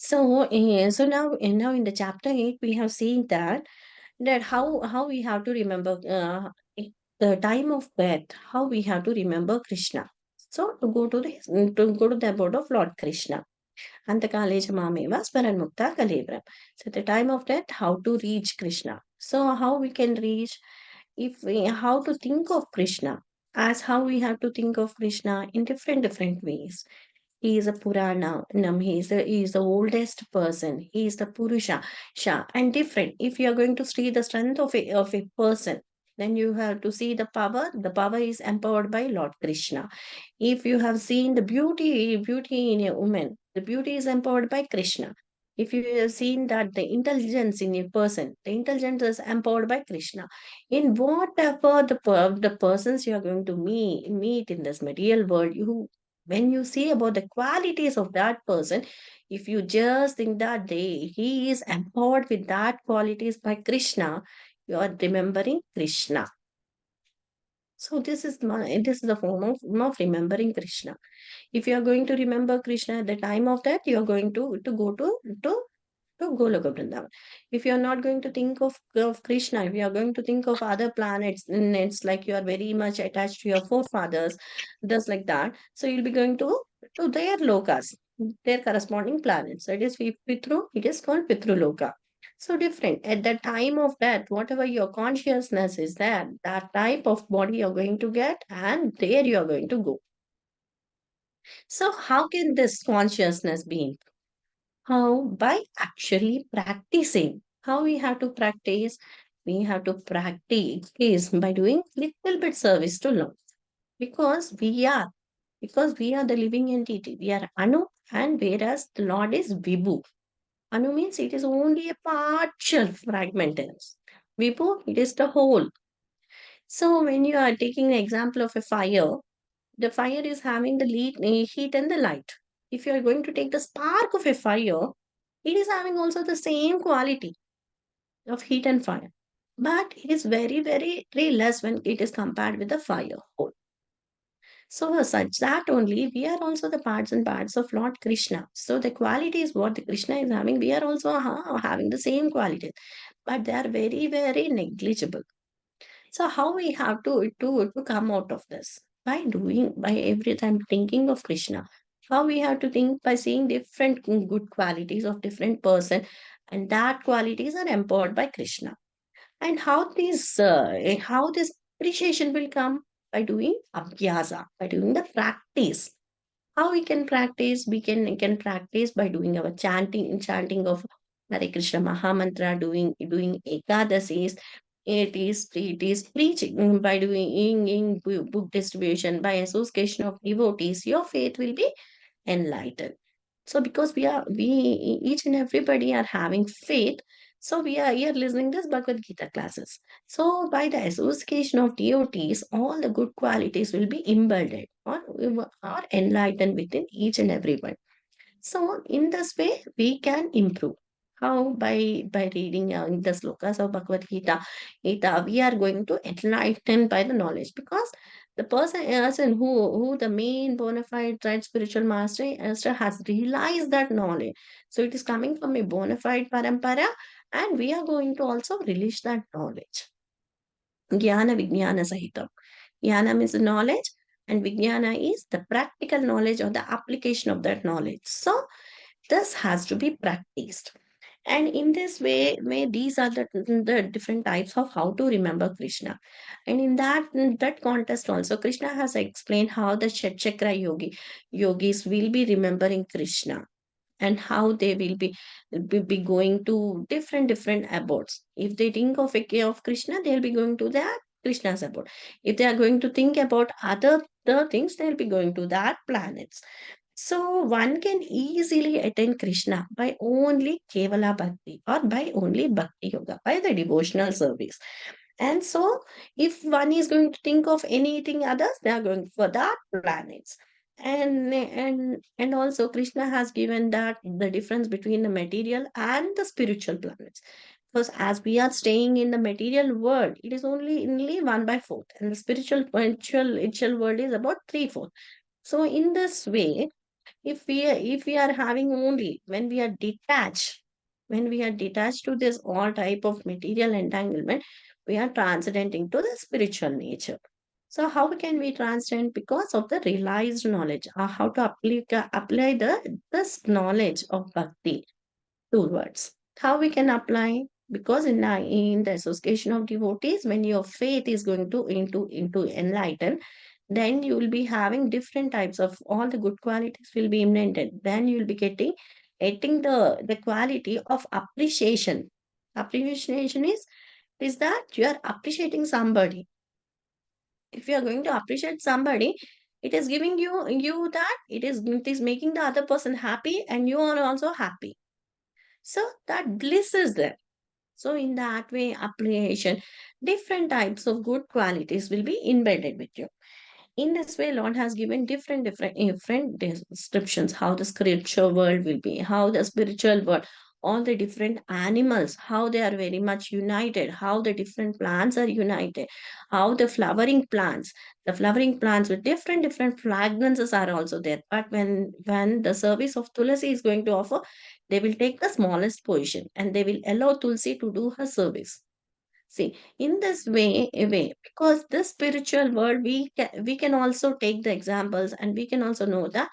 So now in the chapter 8, we have seen that how we have to remember the time of death, how we have to remember Krishna. So to go to the abode of Lord Krishna. Antakale Mameva Smaran Mukta Kalevram. So at the time of death, how to reach Krishna. So how we can reach, if we how to think of Krishna, as how we have to think of Krishna in different ways. He is a Purana, he is the oldest person, he is the Purusha, and different. If you are going to see the strength of a person, then you have to see the power is empowered by Lord Krishna. If you have seen the beauty in a woman, the beauty is empowered by Krishna. If you have seen that the intelligence in a person, the intelligence is empowered by Krishna. In whatever the persons you are going to meet in this material world, you when you see about the qualities of that person, if you just think that he is empowered with that qualities by Krishna, you are remembering Krishna. So this is the form of remembering Krishna. If you are going to remember Krishna at the time of that, you are going to go to Goloka Vrindavan. If you are not going to think of Krishna, if you are going to think of other planets, then it's like you are very much attached to your forefathers, just like that. So you'll be going to their lokas, their corresponding planets. So it is Pitru, it is called Pitru Loka. So different. At the time of death, whatever your consciousness is there, that type of body you're going to get, and there you are going to go. So how can this consciousness be? How? By actually practicing. How we have to practice? We have to practice by doing little bit service to Lord. Because we are the living entity. We are Anu, and whereas the Lord is Vibhu. Anu means it is only a partial fragmentance. Vibhu, it is the whole. So when you are taking the example of a fire, the fire is having the heat and the light. If you are going to take the spark of a fire, it is having also the same quality of heat and fire. But it is very less when it is compared with the fire whole. So, such that only we are also the parts and parts of Lord Krishna. So, the qualities what the Krishna is having, we are also having the same qualities, but they are very negligible. So, how we have to come out of this? By every time thinking of Krishna. How we have to think by seeing different good qualities of different person, and that qualities are empowered by Krishna. And how this appreciation will come? By doing abhyasa, by doing the practice. How we can practice? We can practice by doing our chanting of Hare Krishna Maha Mantra, doing ekadasis. It is preaching by doing in book distribution, by association of devotees. Your faith will be enlightened. So because we each and everybody are having faith, so we are here listening this Bhagavad Gita classes. So by the association of devotees, all the good qualities will be embedded or enlightened within each and everyone. So in this way, we can improve. How? By reading the slokas of Bhagavad Gita, we are going to enlighten by the knowledge, because the person who the main bona fide right spiritual master has realized that knowledge. So it is coming from a bona fide parampara, and we are going to also release that knowledge. Jnana Vijnana Sahitam. Jnana means knowledge, and Vijnana is the practical knowledge or the application of that knowledge. So this has to be practiced. And in this way these are the different types of how to remember Krishna. And in that context also, Krishna has explained how the Shat yogis will be remembering Krishna, and how they will be going to different abodes. If they think of Krishna, they'll be going to that Krishna's abode. If they are going to think about other the things, they'll be going to that planets. So one can easily attain Krishna by only Kevala Bhakti, or by only Bhakti Yoga, by the devotional service. And so if one is going to think of anything others, they are going for that planets. And also Krishna has given that the difference between the material and the spiritual planets. Because as we are staying in the material world, it is only 1/4, and the spiritual world is about 3/4. So in this way, If we are having only when we are detached to this all type of material entanglement, we are transcendenting to the spiritual nature. So how can we transcend? Because of the realized knowledge, how to apply the this knowledge of bhakti towards. How we can apply? Because in the association of devotees, when your faith is going to into enlighten, then you will be having different types of all the good qualities will be implemented. Then you will be getting the quality of appreciation. Appreciation is that you are appreciating somebody. If you are going to appreciate somebody, it is giving you that it is making the other person happy and you are also happy. So that bliss is there. So in that way, appreciation, different types of good qualities will be embedded with you. In this way, Lord has given different descriptions how the scripture world will be, how the spiritual world, all the different animals, how they are very much united, how the different plants are united, how the flowering plants with different fragrances are also there. But when the service of Tulasi is going to offer, they will take the smallest position and they will allow Tulsi to do her service. See, in this way, because this spiritual world, we can also take the examples and we can also know that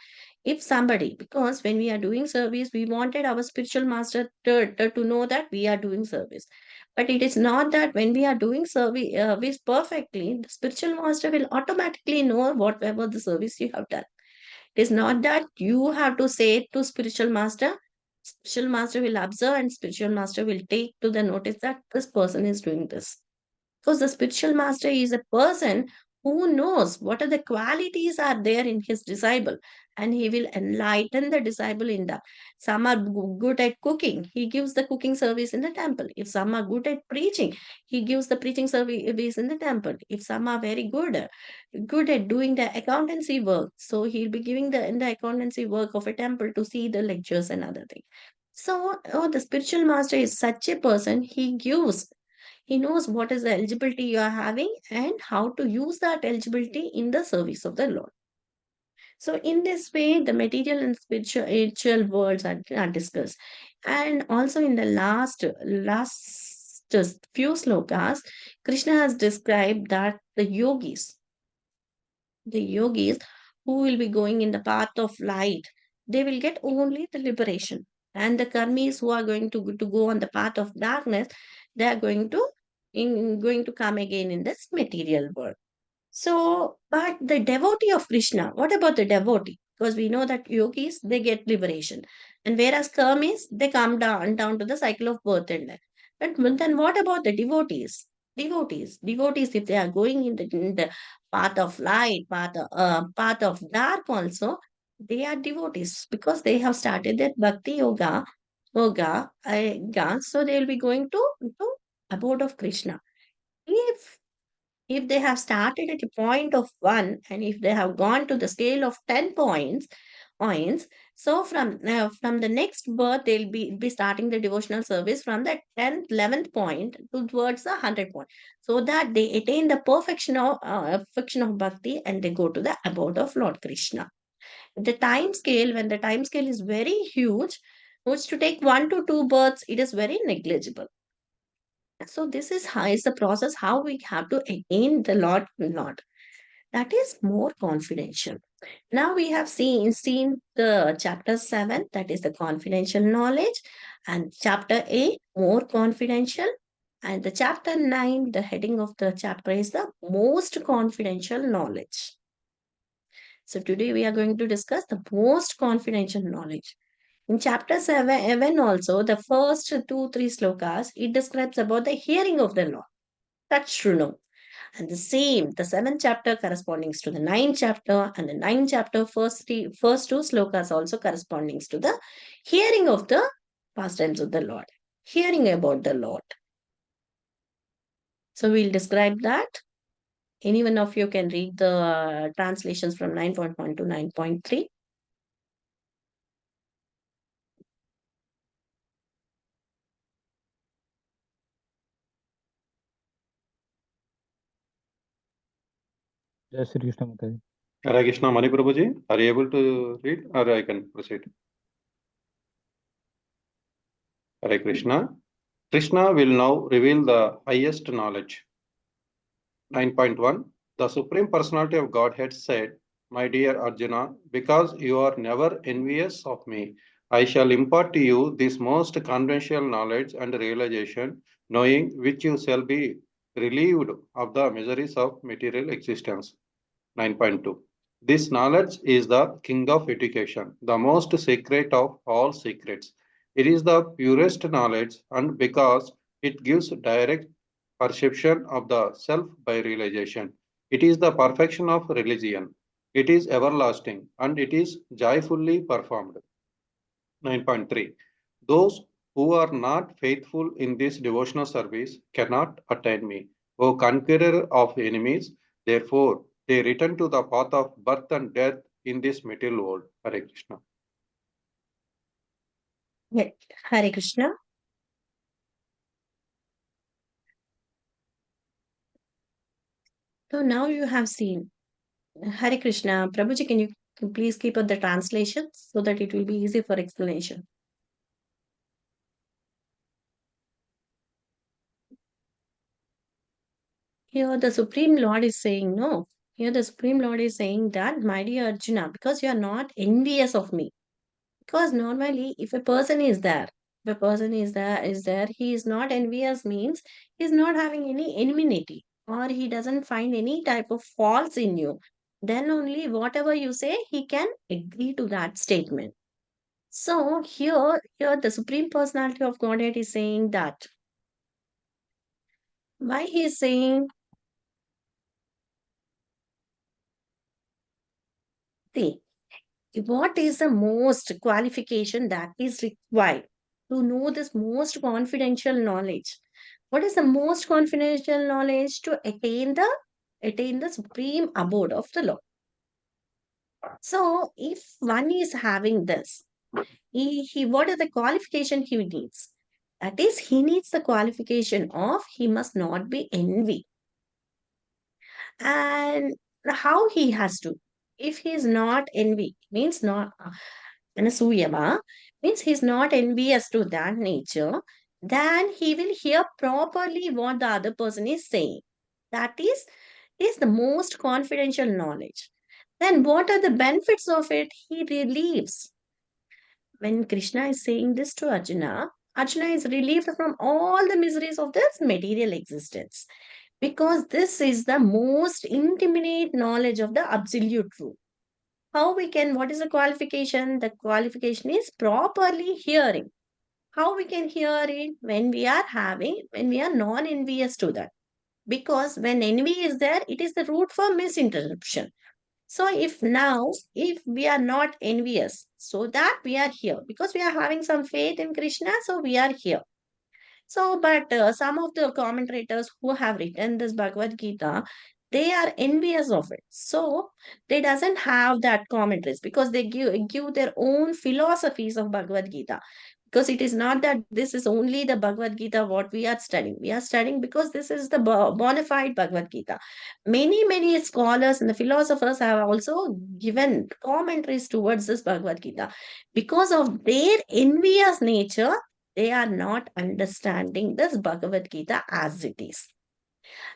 if somebody, because when we are doing service, we wanted our spiritual master to know that we are doing service. But it is not that when we are doing service perfectly, the spiritual master will automatically know whatever the service you have done. It is not that you have to say it to spiritual master. Spiritual master will observe and spiritual master will take to the notice that this person is doing this. Because the spiritual master is a person who knows what are the qualities are there in his disciple and he will enlighten the disciple in that. Some are good at cooking, he gives the cooking service in the temple. If some are good at preaching, he gives the preaching service in the temple. If some are very good at doing the accountancy work, so he'll be giving the in the accountancy work of a temple to see the lectures and other things. So the spiritual master is such a person, he knows what is the eligibility you are having and how to use that eligibility in the service of the Lord. So, in this way, the material and spiritual worlds are discussed. And also, in the last just few slokas, Krishna has described that the yogis who will be going in the path of light, they will get only the liberation. And the karmis who are going to go on the path of darkness, they are going to come again in this material world. So, but the devotee of Krishna, what about the devotee? Because we know that yogis, they get liberation. And whereas karmis, they come down to the cycle of birth and death. But then what about the devotees? Devotees, if they are going in the path of light, path of dark also, they are devotees because they have started their bhakti yoga, so they will be going to abode of Krishna. If they have started at a point of 1 and if they have gone to the scale of 10 points, so from the next birth they'll be starting the devotional service from the 10th 11th point towards the 100 point, so that they attain the perfection of bhakti and they go to the abode of Lord Krishna. The time scale, when the time scale is very huge, which to take 1 to 2 births, it is very negligible. So this is how is the process how we have to attain the Lord. That is more confidential. Now we have seen the chapter 7, that is the confidential knowledge, and chapter 8, more confidential, and the chapter 9, the heading of the chapter is the most confidential knowledge. So today we are going to discuss the most confidential knowledge. In chapter 7 also, the first 2 3 slokas, it describes about the hearing of the Lord. That's true, no. And the same, the seventh chapter corresponding to the ninth chapter, and the ninth chapter, first 2 slokas also corresponding to the hearing of the pastimes of the Lord, hearing about the Lord. So we'll describe that. Any one of you can read the translations from 9.1 to 9.3. जय श्री कृष्ण माता जी। Hare Krishna, Mani Prabhuji, are you able to read or I can proceed? Hare Krishna. Krishna will now reveal the highest knowledge. 9.1 The Supreme Personality of Godhead said, My dear Arjuna, because you are never envious of me, I shall impart to you this most confidential knowledge and realization, knowing which you shall be relieved of the miseries of material existence. 9.2 This knowledge is the king of education, the most secret of all secrets. It is the purest knowledge, and because it gives direct perception of the self by realization, it is the perfection of religion. It is everlasting, and it is joyfully performed. 9.3 Those who are not faithful in this devotional service cannot attain me. O conqueror of enemies, therefore they return to the path of birth and death in this material world. Hare Krishna. Yeah. Hare Krishna. So now you have seen. Hare Krishna. Prabhuji, can you please keep up the translation so that it will be easy for explanation? Here the Supreme Lord is saying, no. Here the Supreme Lord is saying that, my dear Arjuna, because you are not envious of me. Because normally, if a person is there, if a person is there, he is not envious means he is not having any enmity or he doesn't find any type of faults in you. Then only whatever you say, he can agree to that statement. So here the Supreme Personality of Godhead is saying that. Why he is saying, see, what is the most qualification that is required to know this most confidential knowledge? What is the most confidential knowledge to attain the supreme abode of the Lord? So if one is having this, he what is the qualification he needs? That is, he needs the qualification of he must not be envy. And how he has to? If he is not envy, means not Anasuyama, means he's not envious to that nature, then he will hear properly what the other person is saying. That is the most confidential knowledge. Then what are the benefits of it? He relieves. When Krishna is saying this to Arjuna, Arjuna is relieved from all the miseries of this material existence. Because this is the most intimate knowledge of the absolute truth. How we can, what is the qualification? The qualification is properly hearing. How we can hear it? When we are non-envious to that. Because when envy is there, it is the root for misinterruption. So if we are not envious, so that we are here, because we are having some faith in Krishna, so we are here. So, but some of the commentators who have written this Bhagavad Gita, they are envious of it. So they doesn't have that commentaries because they give their own philosophies of Bhagavad Gita. Because it is not that this is only the Bhagavad Gita what we are studying. We are studying because this is the bona fide Bhagavad Gita. Many scholars and the philosophers have also given commentaries towards this Bhagavad Gita. Because of their envious nature, they are not understanding this Bhagavad Gita as it is.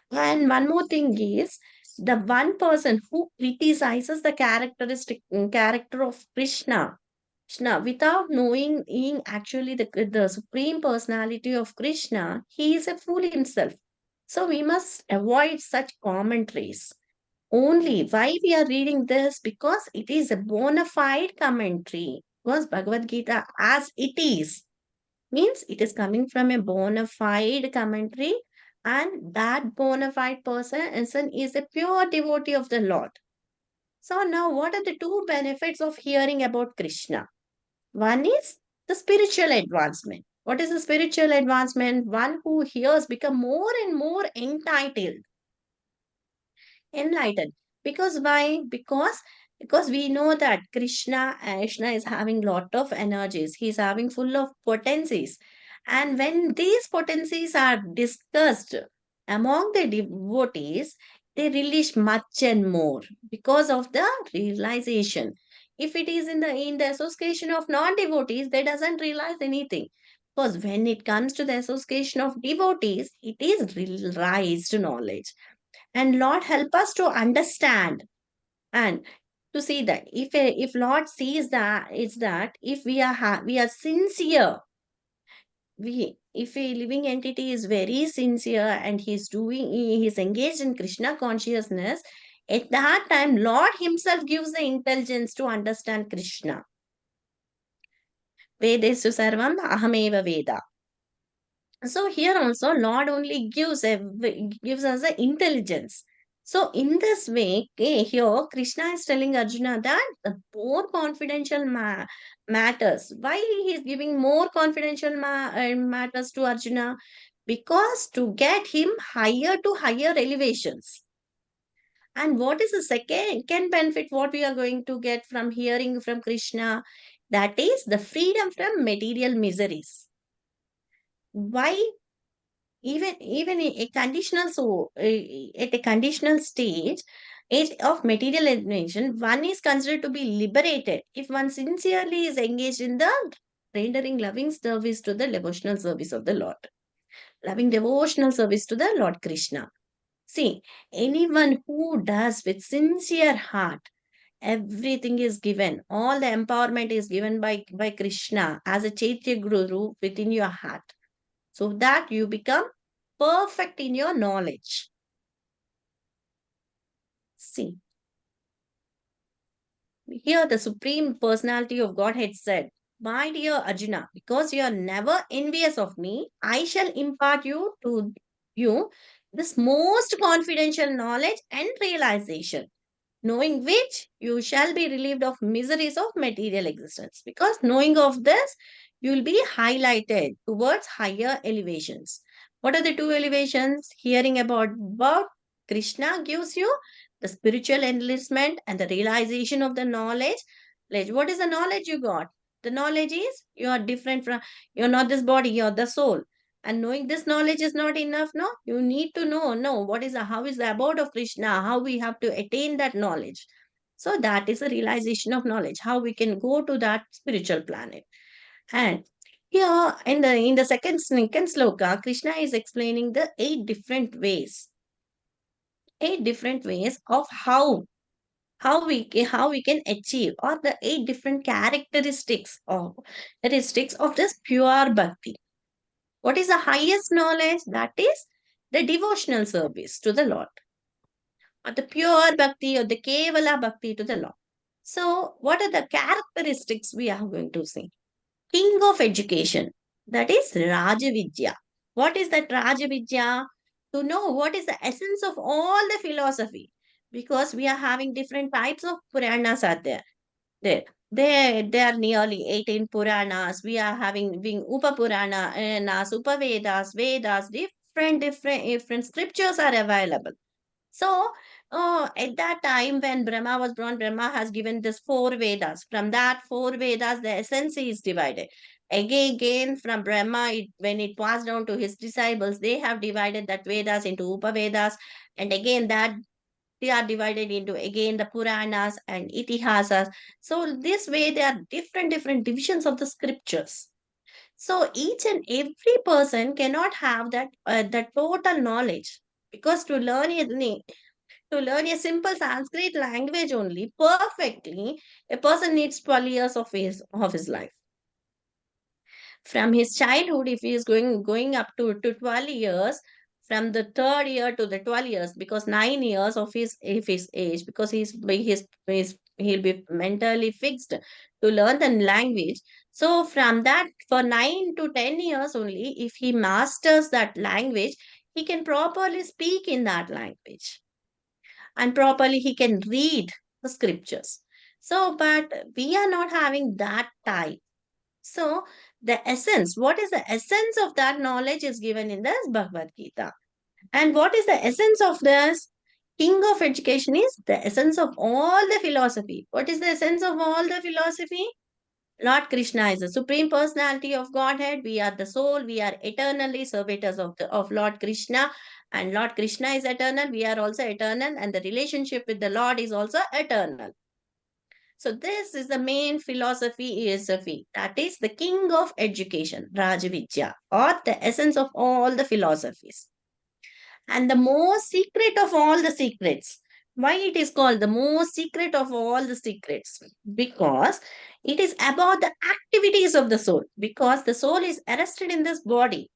And one more thing is the one person who criticizes the character of Krishna without knowing in actually the supreme personality of Krishna, he is a fool himself. So we must avoid such commentaries. Only why we are reading this because it is a bona fide commentary. Because Bhagavad Gita as it is means it is coming from a bona fide commentary, and that bona fide person is a pure devotee of the Lord. So now what are the two benefits of hearing about Krishna? One is the spiritual advancement. What is the spiritual advancement? One who hears become more and more enlightened. Because why? Because we know that Krishna is having lot of energies. He's having full of potencies. And when these potencies are discussed among the devotees, they relish much and more because of the realization. If it is in the association of non-devotees, they doesn't realize anything. Because when it comes to the association of devotees, it is realized knowledge. And Lord help us to understand and to see that if Lord sees that is that if we are sincere, we if a living entity is very sincere and he's engaged in Krishna consciousness, at that time Lord himself gives the intelligence to understand Krishna. Vedesu sarvam ahameva veda. So here also Lord only gives us the intelligence. So in this way, here Krishna is telling Arjuna that the more confidential matters. Why he is giving more confidential matters to Arjuna? Because to get him higher to higher elevations. And what is the second benefit? What we are going to get from hearing from Krishna? That is the freedom from material miseries. Why? Even a conditional at a conditional stage age of material alienation, one is considered to be liberated if one sincerely is engaged in the rendering loving service to the devotional service of the Lord, loving devotional service to the Lord Krishna. See, anyone who does with sincere heart, everything is given, all the empowerment is given by Krishna as a Chaitya Guru within your heart, so that you become perfect in your knowledge. See, here the Supreme Personality of Godhead said, my dear Arjuna, because you are never envious of me, I shall impart you this most confidential knowledge and realization, knowing which you shall be relieved of miseries of material existence. Because knowing of this, you will be highlighted towards higher elevations. What are the two elevations? Hearing about Krishna gives you the spiritual enlistment and the realization of the knowledge. What is the knowledge you got? The knowledge is you are different from, you're not this body, you're the soul. And knowing this knowledge is not enough, no? You need to know what is the, how is the abode of Krishna, how we have to attain that knowledge. So that is the realization of knowledge, how we can go to that spiritual planet. And here in the second sloka, Krishna is explaining the eight different ways of how we can achieve, or the eight different characteristics of this pure bhakti. What is the highest knowledge? That is the devotional service to the Lord, or the pure bhakti, or the kevala bhakti to the Lord. So, what are the characteristics we are going to see? King of education, that is Rajavidya. What is that Rajavidya? To know what is the essence of all the philosophy, because we are having different types of Puranas are there. There are nearly 18 Puranas. We are having being Upa Puranas, Upavedas, Vedas, different scriptures are available. So, at that time when Brahma was born, Brahma has given this four Vedas. From that four Vedas, the essence is divided. Again from Brahma, when it passed down to his disciples, they have divided that Vedas into Upavedas, and again that they are divided into again the Puranas and Itihasas. So this way, there are different divisions of the scriptures. So each and every person cannot have that total knowledge, because to learn a simple Sanskrit language only perfectly, a person needs 12 years of his life. From his childhood, if he is going up to 12 years, from the third year to the 12 years, because 9 years of his age, because he'll be mentally fixed to learn the language. So from that, for 9 to 10 years only, if he masters that language, he can properly speak in that language, and properly he can read the scriptures. So, but we are not having that type. So, the essence, what is the essence of that knowledge is given in this Bhagavad Gita. And what is the essence of this? King of education is the essence of all the philosophy. What is the essence of all the philosophy? Lord Krishna is the supreme personality of Godhead. We are the soul. We are eternally servitors of Lord Krishna. And Lord Krishna is eternal, we are also eternal, and the relationship with the Lord is also eternal. So this is the main philosophy. That is the king of education, Rajavidya, or the essence of all the philosophies. And the most secret of all the secrets. Why it is called the most secret of all the secrets? Because it is about the activities of the soul. Because the soul is arrested in this body.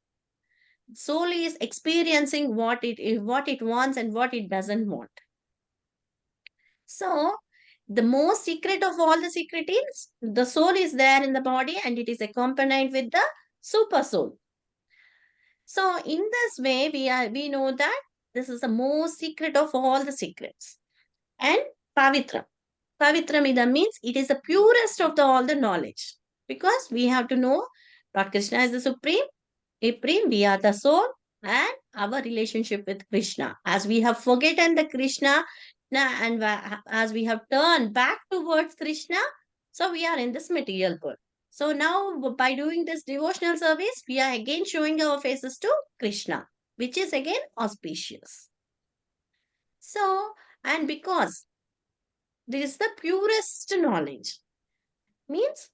Soul is experiencing what it wants and what it doesn't want. So the most secret of all the secret is the soul is there in the body and it is accompanied with the super soul. So in this way, we know that this is the most secret of all the secrets. And Pavitra. Pavitramida means it is the purest of all the knowledge. Because we have to know Lord Krishna is the supreme, we are the soul, and our relationship with Krishna. As we have forgotten the Krishna and as we have turned back towards Krishna, so we are in this material world. So now, by doing this devotional service, we are again showing our faces to Krishna, which is again auspicious. So, and because this is the purest knowledge, means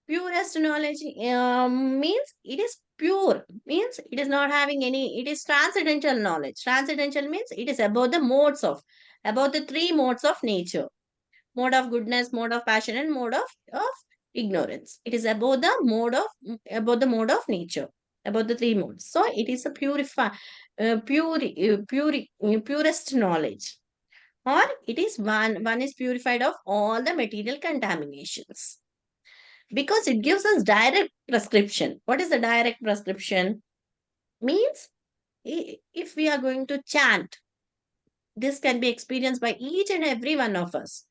purest knowledge means it is pure, means it is not having any, it is transcendental knowledge. Transcendental means it is about the three modes of nature: mode of goodness, mode of passion, and mode of ignorance. It is about the mode of nature, about the three modes. So it is a purest knowledge, or it is one is purified of all the material contaminations, because it gives us direct prescription. What is the direct prescription? Means if we are going to chant, this can be experienced by each and every one of us.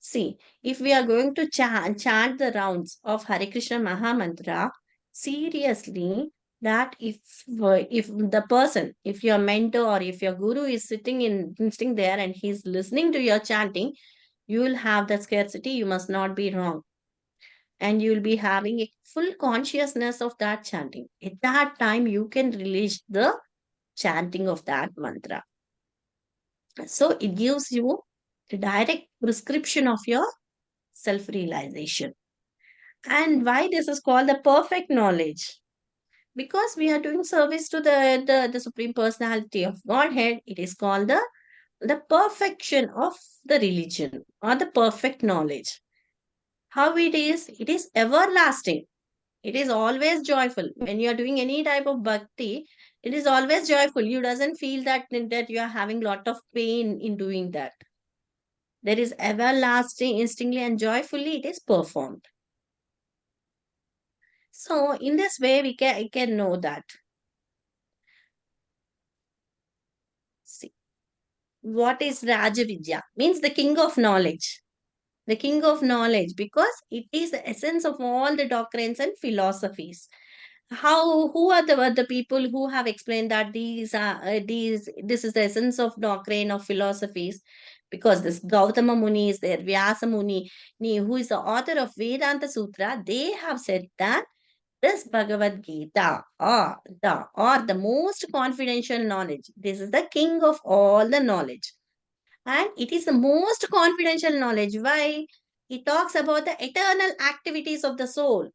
See, if we are going to chant the rounds of Hare Krishna Maha Mantra, seriously, that if the person, if your mentor or if your guru is sitting there and he's listening to your chanting, you will have that scarcity. You must not be wrong, and you will be having a full consciousness of that chanting. At that time, you can release the chanting of that mantra. So it gives you the direct prescription of your self realization. And why this is called the perfect knowledge? Because we are doing service to the Supreme Personality of Godhead, it is called the perfection of the religion or the perfect knowledge. How it is everlasting. It is always joyful. When you are doing any type of bhakti, it is always joyful. You doesn't feel that you are having lot of pain in doing that. There is everlasting, instantly and joyfully it is performed. So in this way, I can know that. See, what is Rajavidya? Means the king of knowledge. The king of knowledge, because it is the essence of all the doctrines and philosophies. Who are the people who have explained that this is the essence of doctrine of philosophies? Because this Gautama Muni is there, Vyasa Muni, who is the author of Vedanta Sutra, they have said that this Bhagavad Gita, or the most confidential knowledge, this is the king of all the knowledge, and it is the most confidential knowledge. Why? It talks about the eternal activities of the soul.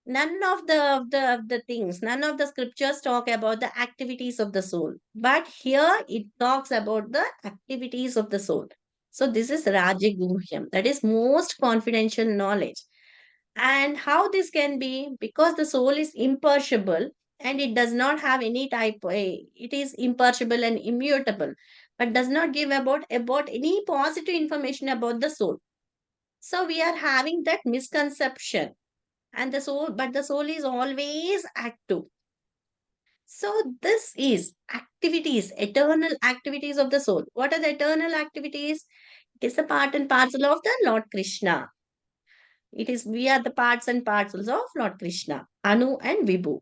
None of the things, none of the scriptures talk about the activities of the soul, but here it talks about the activities of the soul. So this is Rajaguhyam, that is most confidential knowledge. And how this can be? Because the soul is imperishable and it does not have any type, it is imperishable and immutable, but does not give about any positive information about the soul. So we are having that misconception, and the soul is always active. So this is activities, eternal activities of the soul. What are the eternal activities? It is the part and parcel of the Lord Krishna. We are the parts and parcels of Lord Krishna, Anu and Vibhu.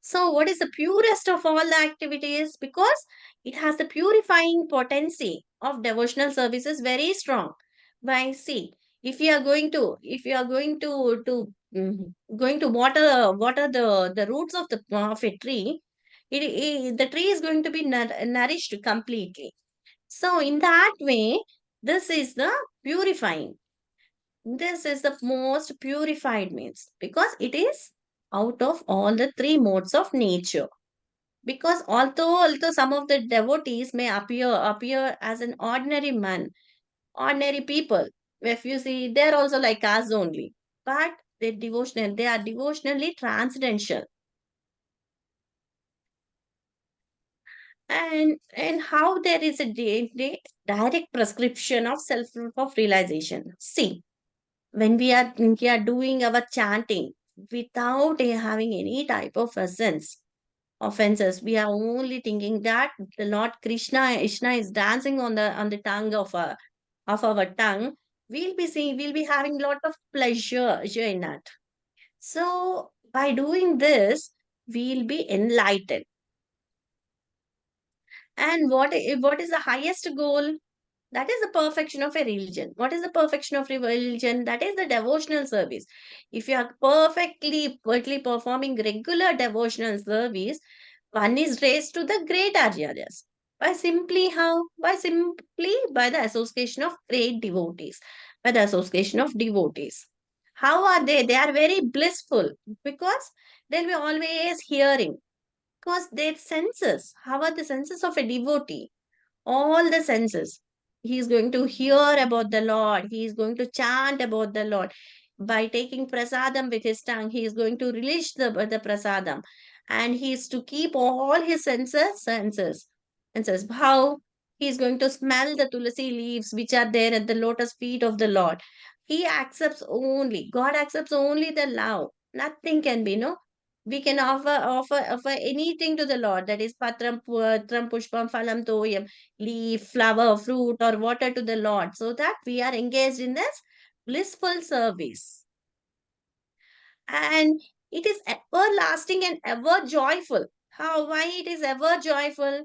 So, what is the purest of all the activities? Because it has the purifying potency of devotional services very strong. Why? See, if you are going to water the roots of a tree, The tree is going to be nourished completely. So in that way, this is the purifying. This is the most purified means, because it is out of all the three modes of nature. Because although some of the devotees may appear as an ordinary man, ordinary people, if you see, they're also like us only, but they are devotionally transcendental. And how there is a direct prescription of self of realization. See, when we are doing our chanting without having any type of offenses, we are only thinking that the Lord Krishna is dancing on the tongue of our tongue. We'll be having a lot of pleasure in that. So by doing this, we'll be enlightened. And what is the highest goal? That is the perfection of a religion. What is the perfection of a religion? That is the devotional service. If you are perfectly performing regular devotional service, one is raised to the great aryadas. By simply how? By simply by the association of great devotees. By the association of devotees. How are they? They are very blissful, because they'll be always hearing. Because their senses. How are the senses of a devotee? All the senses. He is going to hear about the Lord. He is going to chant about the Lord. By taking prasadam with his tongue, he is going to release the prasadam. And he is to keep all his senses. How? He is going to smell the tulasi leaves which are there at the lotus feet of the Lord. God accepts only the love. Nothing can be, no? We can offer anything to the Lord, that is patram pushpam phalam toyam, leaf, flower, fruit, or water to the Lord, so that we are engaged in this blissful service. And it is everlasting and ever joyful. How? Why it is ever joyful?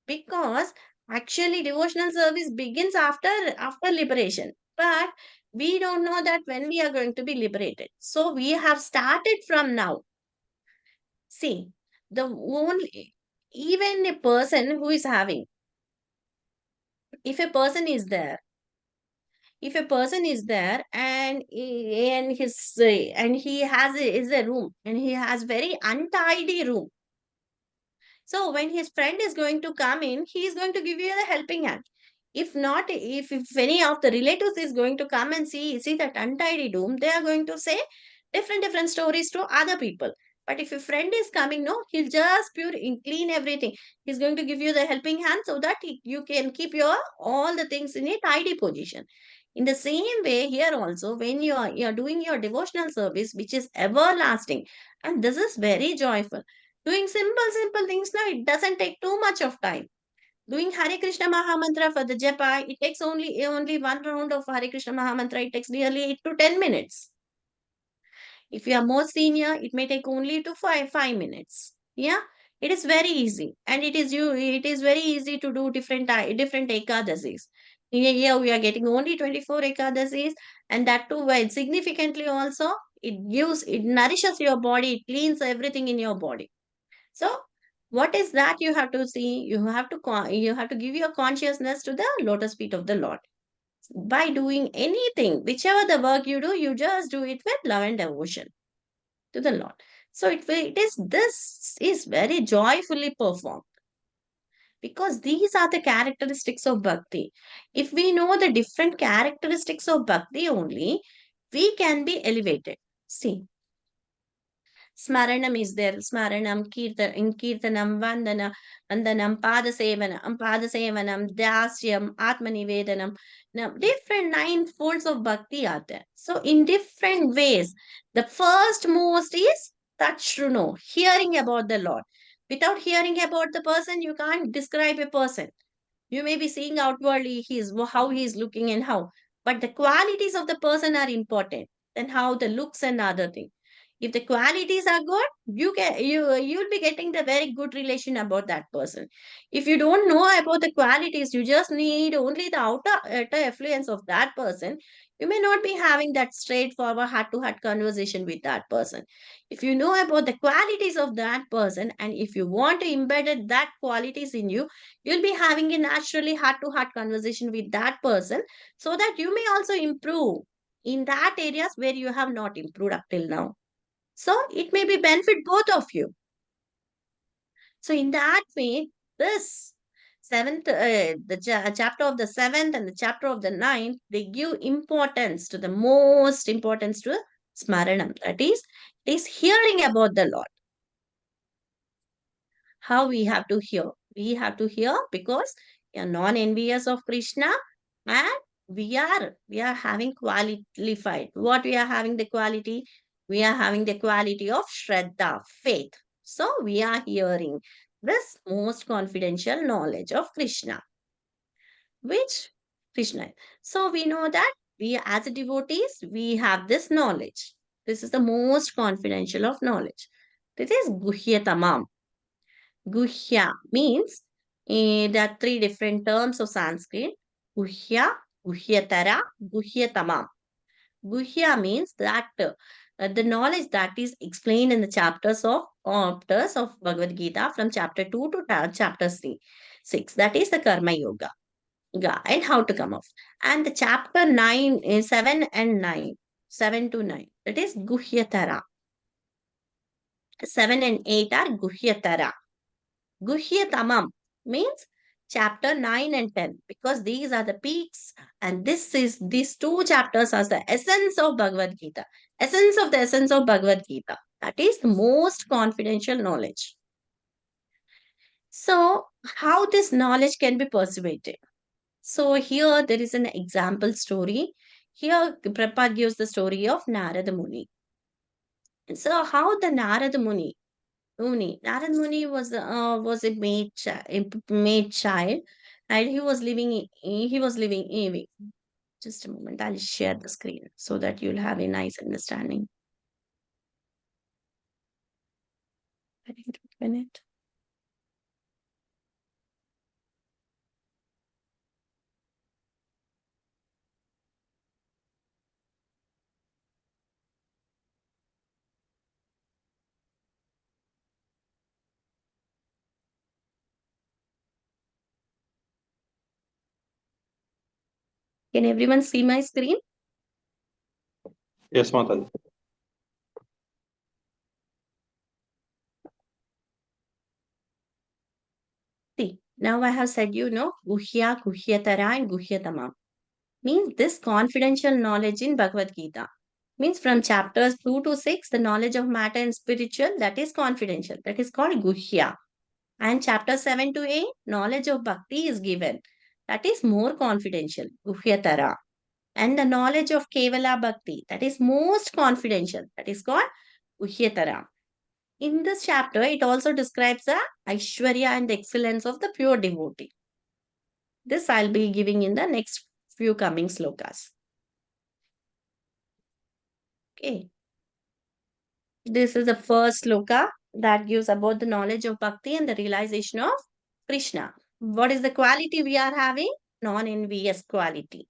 Because actually devotional service begins after liberation. But we don't know that when we are going to be liberated. So we have started from now. See, the only even a person who is having, if a person is there, if a person is there and his and he has is a room, and he has very untidy room. So when his friend is going to come in, he is going to give you a helping hand. If not, if any of the relatives is going to come and see that untidy room, they are going to say different stories to other people. But if a friend is coming, no, he'll just clean everything. He's going to give you the helping hand, so that you can keep your all the things in a tidy position. In the same way, here also, when you are doing your devotional service, which is everlasting, and this is very joyful. Doing simple things now, it doesn't take too much of time. Doing Hare Krishna Maha Mantra for the japa, it takes only one round of Hare Krishna Maha Mantra. It takes nearly 8 to 10 minutes. If you are more senior, it may take only to 5 minutes. Yeah, it is very easy, and it is very easy to do different ekadasis. Here we are getting only 24 ekadasis, and that too well significantly also. It nourishes your body, it cleans everything in your body. So what is that you have to see? You have to give your consciousness to the lotus feet of the Lord. By doing anything, whichever the work you do, you just do it with love and devotion to the Lord. So this is very joyfully performed, because these are the characteristics of bhakti. If we know the different characteristics of bhakti only, we can be elevated. See, Smaranam is there. Smaranam, Kirtanam, Padasevanam, Dasyam, Atmanivedanam. Now, different nine folds of bhakti are there. So, in different ways, the first most is Tachruno, hearing about the Lord. Without hearing about the person, you can't describe a person. You may be seeing outwardly how he is looking and how, but the qualities of the person are important. Then how the looks and other thing. If the qualities are good, you'll be getting the very good relation about that person. If you don't know about the qualities, you just need only the outer effluence of that person. You may not be having that straightforward heart-to-heart conversation with that person. If you know about the qualities of that person, and if you want to embed that qualities in you, you'll be having a naturally heart-to-heart conversation with that person, so that you may also improve in that areas where you have not improved up till now. So it may be benefit both of you. So in that way, this chapter of the seventh and the chapter of the ninth, they give importance to the most importance to smaranam. That is hearing about the Lord. How we have to hear? We have to hear because we are non-envious of Krishna, and we are having qualified. What we are having the quality? We are having the quality of Shraddha, faith. So we are hearing this most confidential knowledge of Krishna, which Krishna. So we know that we as devotees, we have this knowledge. This is the most confidential of knowledge. This is Guhyatamam. Guhya means there are three different terms of Sanskrit. Guhya, Guhyatara, Guhyatamam. Guhya means that the knowledge that is explained in the chapters of Bhagavad Gita from chapter 2 to chapter 6. That is the Karma Yoga. And how to come off. And the chapter 9 is 7 and 9. 7 to 9. That is Guhyatara. 7 and 8 are Guhyatara. Guhyatamam means chapter 9 and 10, because these are the peaks, and these two chapters are the essence of Bhagavad Gita. Essence of Bhagavad Gita. That is the most confidential knowledge. So, how this knowledge can be persuaded? So, here there is an example story. Here, Prabhupada gives the story of Narada Muni. So, how the Narada Muni. Narad Muni was a maid child, and he was living. Just a moment, I'll share the screen so that you'll have a nice understanding. I think a minute. Can everyone see my screen? Yes, Mataji. See, now I have said Guhya, Guhyatara, and Guhyatamam. Means this confidential knowledge in Bhagavad Gita. Means from chapters 2 to 6, the knowledge of matter and spiritual, that is confidential. That is called Guhya. And chapter 7 to 8, knowledge of bhakti is given. That is more confidential, Guhyatara. And the knowledge of Kevala Bhakti, that is most confidential. That is called Guhyatara. In this chapter, it also describes the Aishwarya and the excellence of the pure devotee. This I'll be giving in the next few coming slokas. Okay. This is the first sloka that gives about the knowledge of bhakti and the realization of Krishna. What is the quality we are having? Non-envious quality.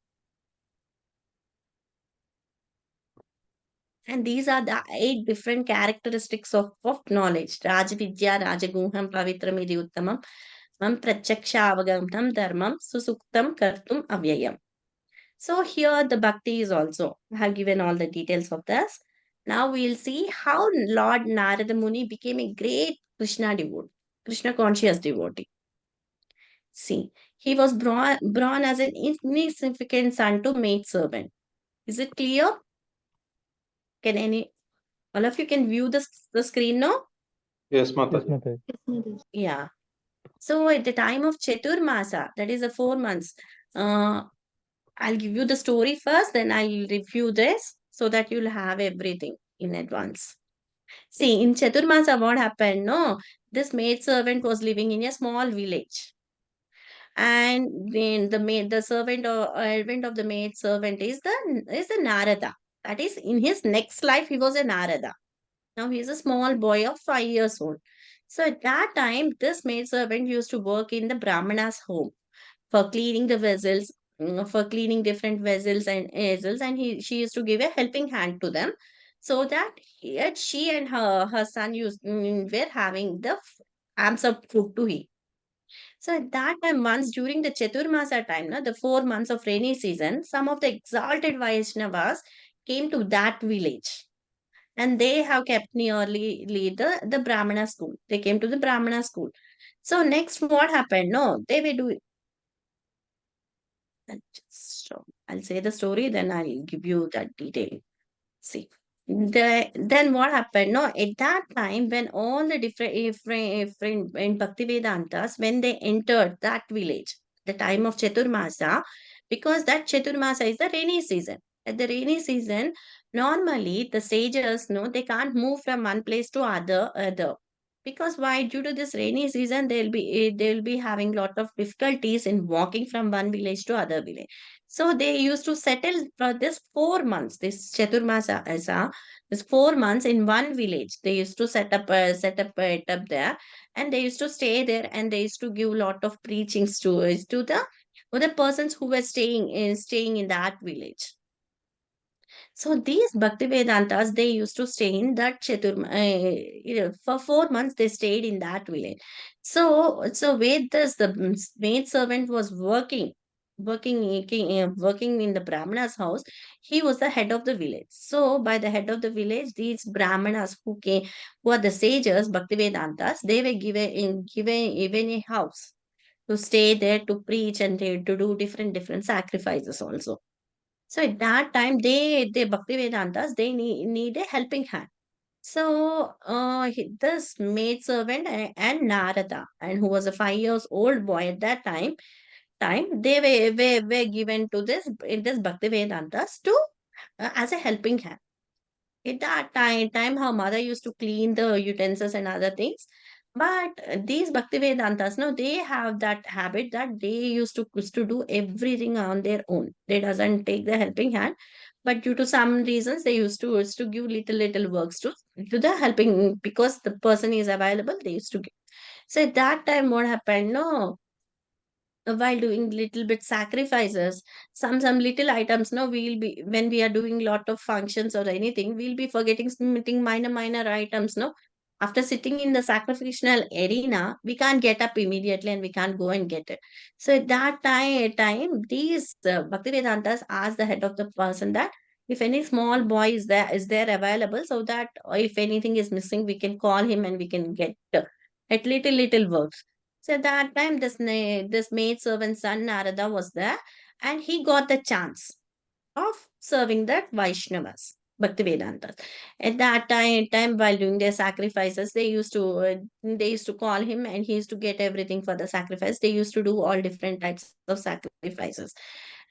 And these are the 8 different characteristics of knowledge. Rajavidya, Rajaguham, Pavitram, Idi Uttamam, Mam Prachaksha Avagamtam, Dharmam, Susuktam, Kartum, Avyayam. So here the bhakti is also, I have given all the details of this. Now we'll see how Lord Narada Muni became a great Krishna devotee, Krishna conscious devotee. See, he was born as an insignificant son to maid servant. Is it clear? Can all of you can view the screen now? Yes, Mataji. Yeah. So at the time of Chaturmasa, that is the 4 months, I'll give you the story first, then I'll review this so that you'll have everything in advance. See, in Chaturmasa, what happened? No, this maid servant was living in a small village, and then the servant or servant of the maid servant is the Narada. That is, in his next life, he was a Narada. Now he is a small boy of 5 years old. So at that time, this maid servant used to work in the Brahmana's home for cleaning the vessels, for cleaning different vessels and easels, and she used to give a helping hand to them, so that she and her son were having the amps of food to eat. So at that time, once during the Chaturmasa time, na, the 4 months of rainy season, some of the exalted Vaishnavas came to that village, and they have kept nearly the Brahmana school. They came to the Brahmana school. So next, what happened? No, they were doing. I'll say the story, then I'll give you that detail. See, then what happened? No, at that time, when all the different in Bhaktivedantas, when they entered that village, the time of Chaturmasa, because that Chaturmasa is the rainy season. At the rainy season, normally the sages, no, they can't move from one place to other. Because why? Due to this rainy season, they'll be having lot of difficulties in walking from one village to other village. So they used to settle for this 4 months, this Chaturmasa Asa, this 4 months in one village. They used to set up it up there, and they used to stay there, and they used to give lot of preachings to the persons who were staying in that village. So these Bhaktivedantas, they used to stay in that for 4 months they stayed in that village. So Vedas, the maid servant was working in the Brahmana's house. He was the head of the village. So by the head of the village, these Brahmanas who are the sages, Bhaktivedantas, they were given a house to stay there, to preach, and to do different sacrifices also. So at that time, the Bhaktivedantas, they need a helping hand. So this maid servant and Narada, and who was a 5 years old boy at that time, they were given to this Bhaktivedantas to as a helping hand. At that time, her mother used to clean the utensils and other things. But these Bhaktivedantas, no, they have that habit that they used to do everything on their own. They doesn't take the helping hand, but due to some reasons, they used to give little works to the helping, because the person is available. They used to give. So at that time, what happened? No, while doing little bit sacrifices, some little items, no, we'll be, when we are doing lot of functions or anything, we'll be forgetting something minor items, no. After sitting in the sacrificial arena, we can't get up immediately, and we can't go and get it. So at that time these Bhaktivedantas asked the head of the person that if any small boy is there available, so that if anything is missing, we can call him and we can get at little works. So at that time, this maid servant son Narada was there, and he got the chance of serving that Vaishnavas, Bhaktivedantas. At that time, while doing their sacrifices, they used to call him, and he used to get everything for the sacrifice. They used to do all different types of sacrifices.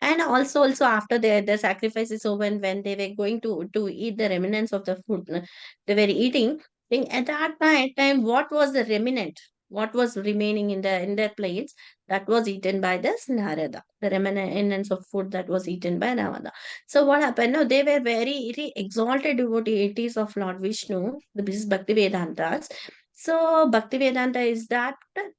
And also after the sacrifice is over, when they were going to eat the remnants of the food they were eating, at that time, what was the remnant? What was remaining in their plates, that was eaten by this Narada, the remnants of food that was eaten by Narada. So what happened? No, they were very exalted devotees of Lord Vishnu, the Bhakti Vedantas. So Bhakti Vedanta is that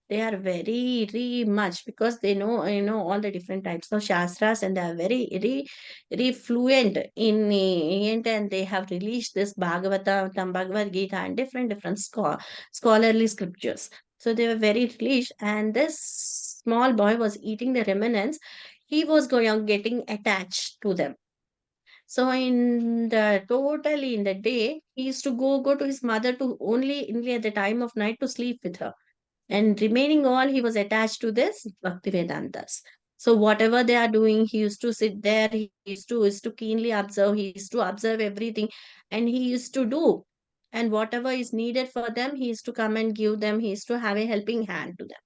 they are very much, because they know all the different types of shastras, and they are very fluent in it, and they have released this Bhagavad Gita, and different scholarly scriptures. So they were very released, and this small boy was eating the remnants. He was getting attached to them. So in the day, he used to go to his mother, to only at the time of night, to sleep with her. And remaining all, he was attached to this Bhaktivedantas. So whatever they are doing, he used to sit there, he used to keenly observe, he used to observe everything, and he used to do. And whatever is needed for them, he used to come and give them, he used to have a helping hand to them.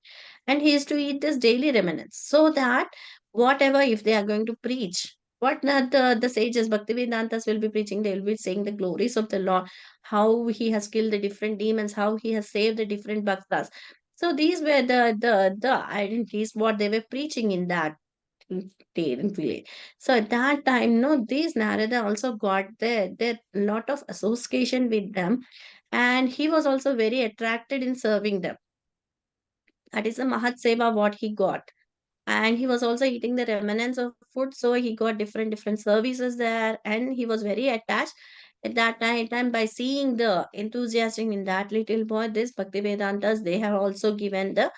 And he used to eat this daily remnants, so that whatever, if they are going to preach, what not the sages, Bhaktivedantas will be preaching, they will be saying the glories of the Lord, how he has killed the different demons, how he has saved the different bhaktas. So these were the identities what they were preaching in that village. So at that time, no, these Narada also got their lot of association with them, and he was also very attracted in serving them. That is the Mahat Seva what he got. and he was also eating the remnants of food, so he got different services there, and he was very attached at that time by seeing the enthusiasm in that little boy. This Bhakti Vedantas, they have also given the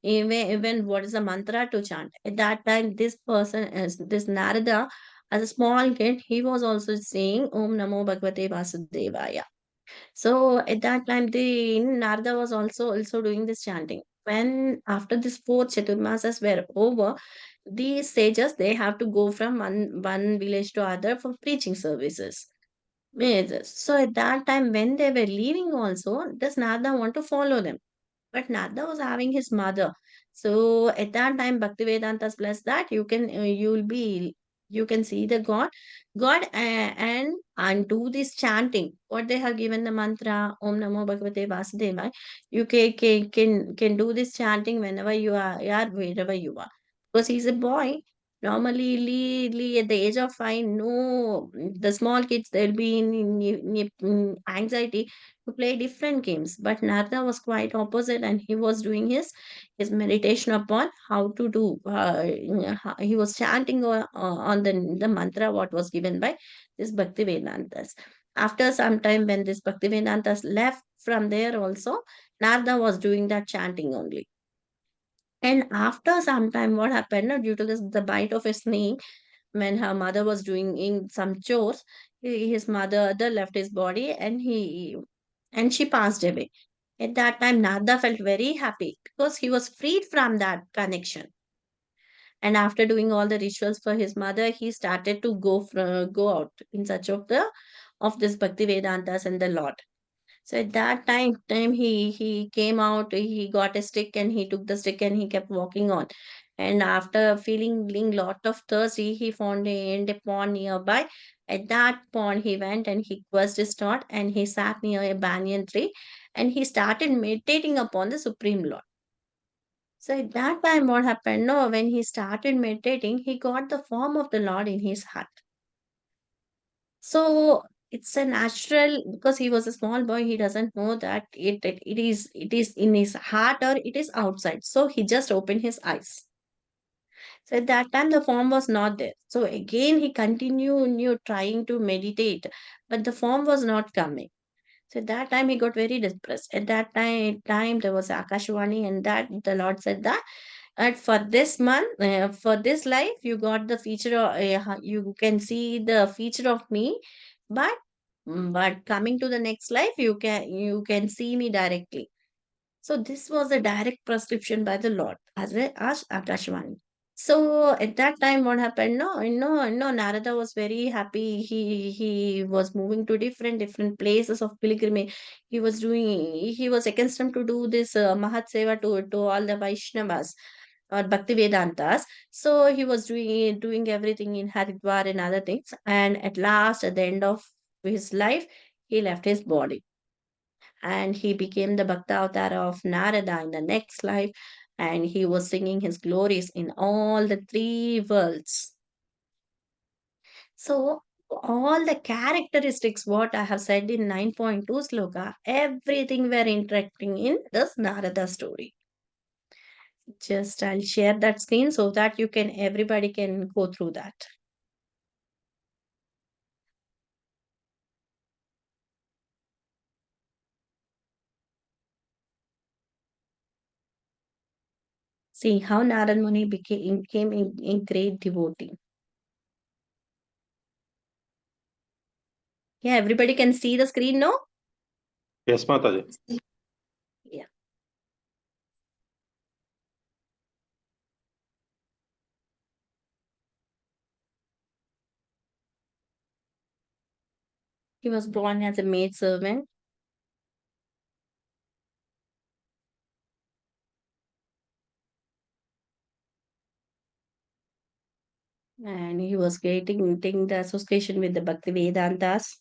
even what is the mantra to chant. At that time, this person is this Narada, as a small kid, he was also saying Om Namo Bhagavate Vasudevaya. So at that time, the Narada was also doing this chanting. When after this four Chaturmasas were over, these sages, they have to go from one village to other for preaching services. Yes. So at that time, when they were leaving, also, does Narada want to follow them? But Narada was having his mother. So at that time, Bhaktivedantas bless that you can see the God and do this chanting. What they have given the mantra Om Namo Bhagavate Vasudevaya. You can do this chanting whenever you are wherever you are. Because he's a boy. Normally, at the age of 5, no, the small kids they'll be in anxiety to play different games. But Narada was quite opposite, and he was doing his meditation upon how to do. He was chanting on the mantra what was given by this Bhakti Vedantas. After some time, when this Bhakti Vedantas left from there, also Narada was doing that chanting only. And after some time, what happened? Due to the bite of a snake, when her mother was doing in some chores, his mother left his body, and she passed away. At that time, Nada felt very happy because he was freed from that connection. And after doing all the rituals for his mother, he started to go out in search of the of this Bhakti Vedantas and the Lord. So at that time he came out, he got a stick and he took the stick and he kept walking on. And after feeling lot of thirsty, he found a pond nearby. At that pond, he went and he quenched his thought and he sat near a banyan tree and he started meditating upon the Supreme Lord. So at that time, what happened? No, when he started meditating, he got the form of the Lord in his heart. So it's a natural because he was a small boy, he doesn't know that it is in his heart or it is outside. So he just opened his eyes. So at that time the form was not there. So again he continued trying to meditate, but the form was not coming. So at that time he got very depressed. At that time there was Akashwani, and that the Lord said that and for this month, for this life, you got the feature of, you can see the feature of me, but but coming to the next life, you can see me directly. So this was a direct prescription by the Lord as Akashvani. So at that time, what happened? No. Narada was very happy. He was moving to different places of pilgrimage. He was accustomed to do this Mahat Seva to all the Vaishnavas or Bhakti Vedantas. So he was doing everything in Haridwar and other things. And at last, at the end of his life, he left his body and he became the Bhakta avatar of Narada in the next life, and he was singing his glories in all the three worlds. So, all the characteristics, what I have said in 9.2 sloka, everything were interacting in this Narada story. Just I'll share that screen so that everybody can go through that. See how Narada Muni became a great devotee. Yeah, everybody can see the screen, no? Yes, Mataji. Yeah. He was born as a maid servant, and he was getting the association with the Bhakti Vedantas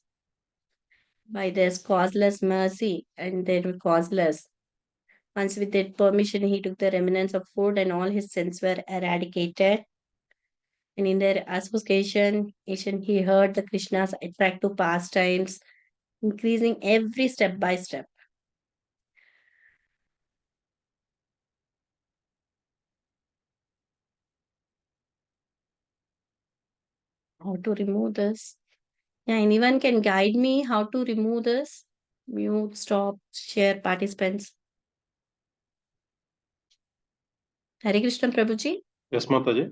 by their causeless mercy and their causeless. Once with their permission, he took the remnants of food and all his sins were eradicated. And in their association, he heard the Krishna's attractive pastimes, increasing every step by step. How to remove this? Yeah, anyone can guide me how to remove this? Mute, stop, share participants. Hare Krishna Prabhuji, Yes, Mataji.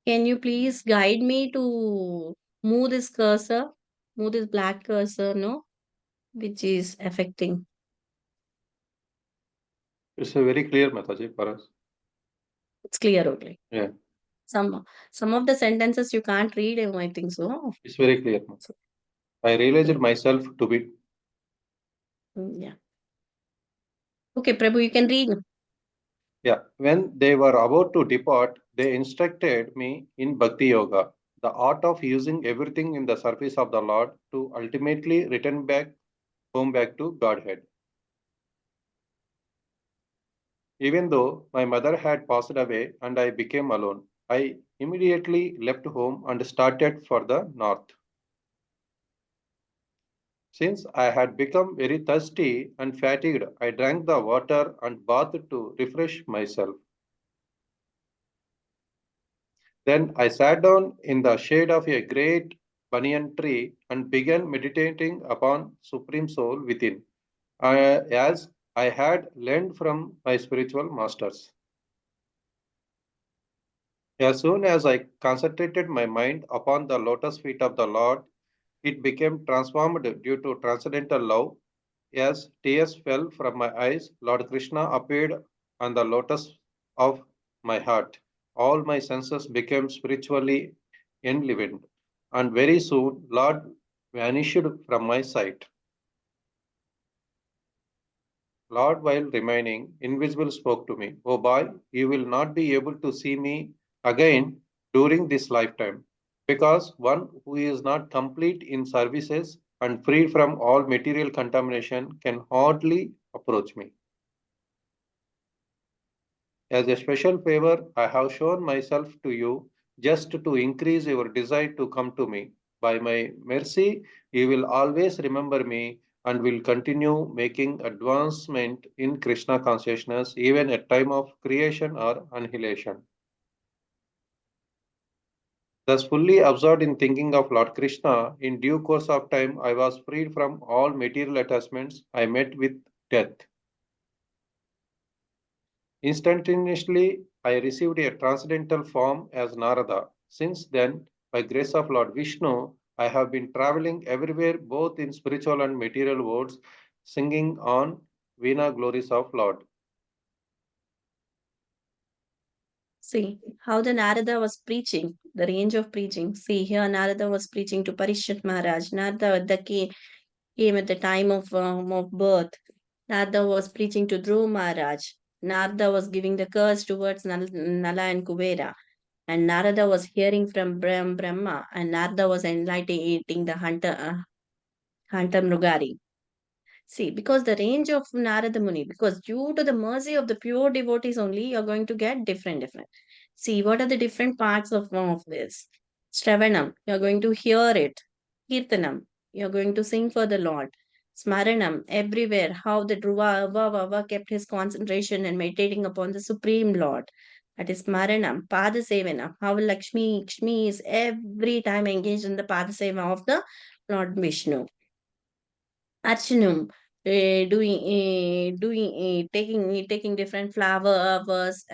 can you please guide me to move this cursor, move this black cursor, no, which is affecting. It's a very clear, Mataji, for us. It's clear, okay. Yeah, Some of the sentences you can't read, I think so. it's very clear. So, I realized okay. myself to be. Yeah. Okay, Prabhu, you can read. Yeah, when they were about to depart, they instructed me in Bhakti Yoga, the art of using everything in the service of the Lord to ultimately return back home back to Godhead. Even though my mother had passed away and I became alone, I immediately left home and started for the north. Since I had become very thirsty and fatigued, I drank the water and bathed to refresh myself. Then I sat down in the shade of a great banyan tree and began meditating upon Supreme Soul within, as I had learned from my spiritual masters. As soon as I concentrated my mind upon the lotus feet of the Lord, it became transformed due to transcendental love. As tears fell from my eyes, Lord Krishna appeared on the lotus of my heart. All my senses became spiritually enlivened, and very soon Lord vanished from my sight. Lord, while remaining invisible, spoke to me, "O boy, you will not be able to see me again during this lifetime, because one who is not complete in services and free from all material contamination can hardly approach me. As a special favor, I have shown myself to you just to increase your desire to come to me. By my mercy, you will always remember me and will continue making advancement in Krishna consciousness even at time of creation or annihilation." Thus fully absorbed in thinking of Lord Krishna, in due course of time I was freed from all material attachments. I met with death. Instantaneously, I received a transcendental form as Narada. Since then, by grace of Lord Vishnu, I have been traveling everywhere, both in spiritual and material worlds, singing on Veena glories of Lord. See how the Narada was preaching, the range of preaching. See here, Narada was preaching to Parishit Maharaj. Narada came at the time of birth. Narada was preaching to Dhruv Maharaj. Narada was giving the curse towards Nala and Kubera. And Narada was hearing from Brahma. And Narada was enlightening the Hunter Mrugari. See, because the range of Narada Muni, because due to the mercy of the pure devotees only, you're going to get different. See, what are the different parts of this? Shravanam, you're going to hear it. Kirtanam, you're going to sing for the Lord. Smaranam, everywhere, how the Dhruva Vava kept his concentration and meditating upon the Supreme Lord. That is Smaranam. Padasevanam, how Lakshmi is every time engaged in the Padaseva of the Lord Vishnu. Archanum, taking different flowers,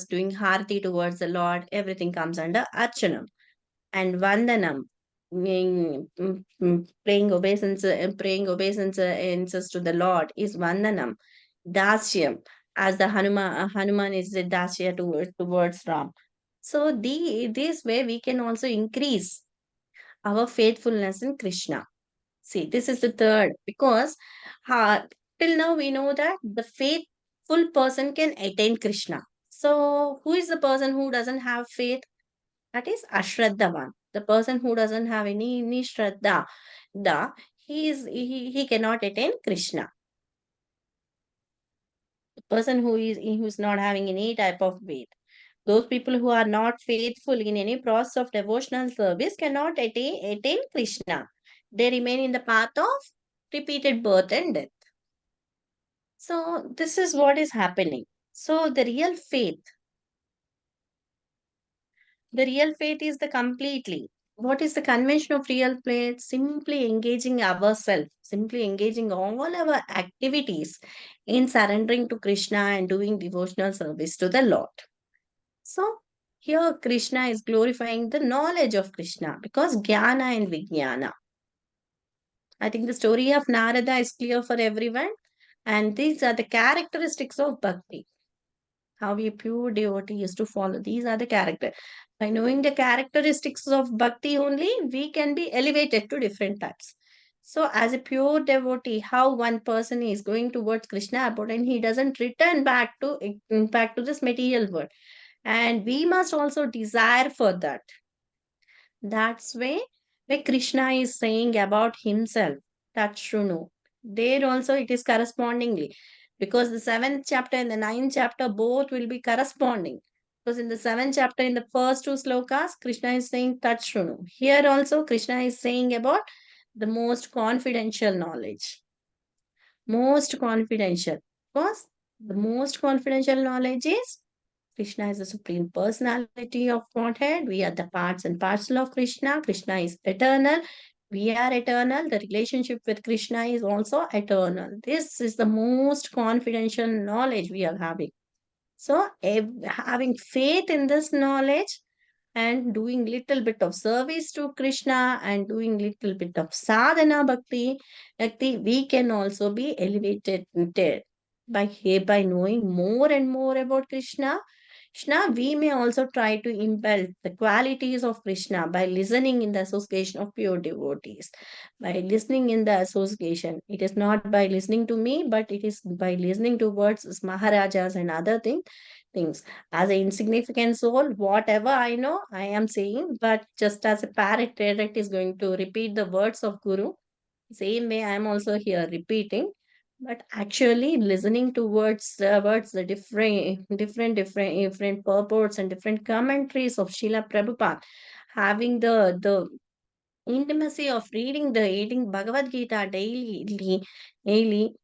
doing harti towards the Lord. Everything comes under Archanam. And Vandanam, praying obeisances to the Lord is Vandanam. Dasyam, as the Hanuman is the Dasya towards Ram. So this way we can also increase our faithfulness in Krishna. See, this is the third because till now we know that the faithful person can attain Krishna. So, who is the person who doesn't have faith? That is Ashraddhavan. The person who doesn't have any Shraddha, he cannot attain Krishna. The person who's not having any type of faith. Those people who are not faithful in any process of devotional service cannot attain Krishna. They remain in the path of repeated birth and death. So, this is what is happening. So, the real faith is the completely. what is the convention of real play? Simply engaging ourselves, simply engaging all our activities in surrendering to Krishna and doing devotional service to the Lord. So here Krishna is glorifying the knowledge of Krishna because Jnana and Vijnana. I think the story of Narada is clear for everyone, and these are the characteristics of bhakti. How a pure devotee is to follow. These are the character. By knowing the characteristics of bhakti only, we can be elevated to different types. So, as a pure devotee, how one person is going towards Krishna abode and he doesn't return back to this material world, and we must also desire for that. That's where Krishna is saying about himself, Tachshunu. There also it is correspondingly. Because the seventh chapter and the ninth chapter both will be corresponding. Because in the seventh chapter, in the first two slokas, Krishna is saying Tachshunu. Here also Krishna is saying about the most confidential knowledge. Most confidential. Because the most confidential knowledge is Krishna is the supreme personality of Godhead. We are the parts and parcel of Krishna. Krishna is eternal. We are eternal. The relationship with Krishna is also eternal. This is the most confidential knowledge we are having. So, having faith in this knowledge and doing little bit of service to Krishna and doing little bit of sadhana bhakti, we can also be elevated by knowing more and more about Krishna, we may also try to impel the qualities of Krishna by listening in the association of pure devotees. By listening in the association, it is not by listening to me, but it is by listening to words, Maharajas, and other things. As an insignificant soul, whatever I know, I am saying, but just as a parrot is going to repeat the words of Guru, same way I am also here repeating, but actually listening to words, the different purports and different commentaries of Srila Prabhupada, having the intimacy of reading Bhagavad Gita daily, we